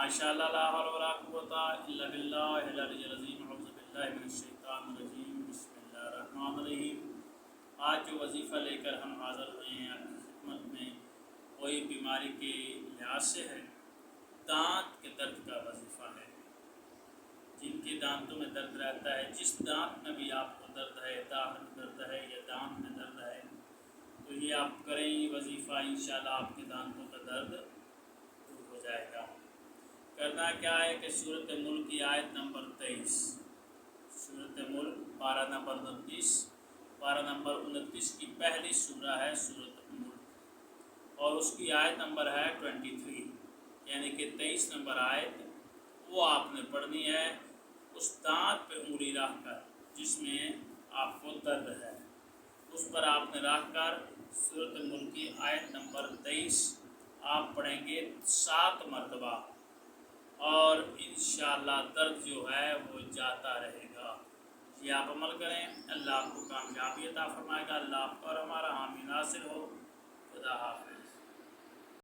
ماشاء اللہ لا حول ولا قوۃ الا باللہ العلی العظیم اعوذ باللہ من الشیطان الرجیم بسم اللہ الرحمن الرحیم۔ آج جو وظیفہ لے کر ہم حاضر ہوئے ہیں آپ کی خدمت میں کوئی بیماری کے لحاظ سے ہے، دانت کے درد کا وظیفہ ہے۔ جن کے دانتوں میں درد رہتا ہے، جس دانت میں بھی آپ کو درد ہے، دانت میں درد ہے یا دانت میں درد ہے، تو یہ آپ کریں یہ وظیفہ، انشاءاللہ آپ کے دانتوں کا درد دور ہو جائے گا۔ کرنا کیا ہے کہ سورۃ ملک کی آیت نمبر 23، سورۃ ملک پارہ نمبر 29، پارہ نمبر 29 کی پہلی سورہ ہے سورۃ ملک، اور اس کی آیت نمبر ہے 23، یعنی کہ 23 نمبر آیت وہ آپ نے پڑھنی ہے اس دانت پہ انگلی رکھ کر جس میں آپ کو درد ہے، اس پر آپ نے رکھ کر سورۃ ملک کی آیت نمبر 23 آپ پڑھیں گے 7 مرتبہ، اور انشاءاللہ درد جو ہے وہ جاتا رہے گا۔ یہ آپ عمل کریں، اللہ آپ کو کامیابی عطا فرمائے گا۔ اللہ آپ کو اور ہمارا حامی ناصر ہو۔ خدا حافظ۔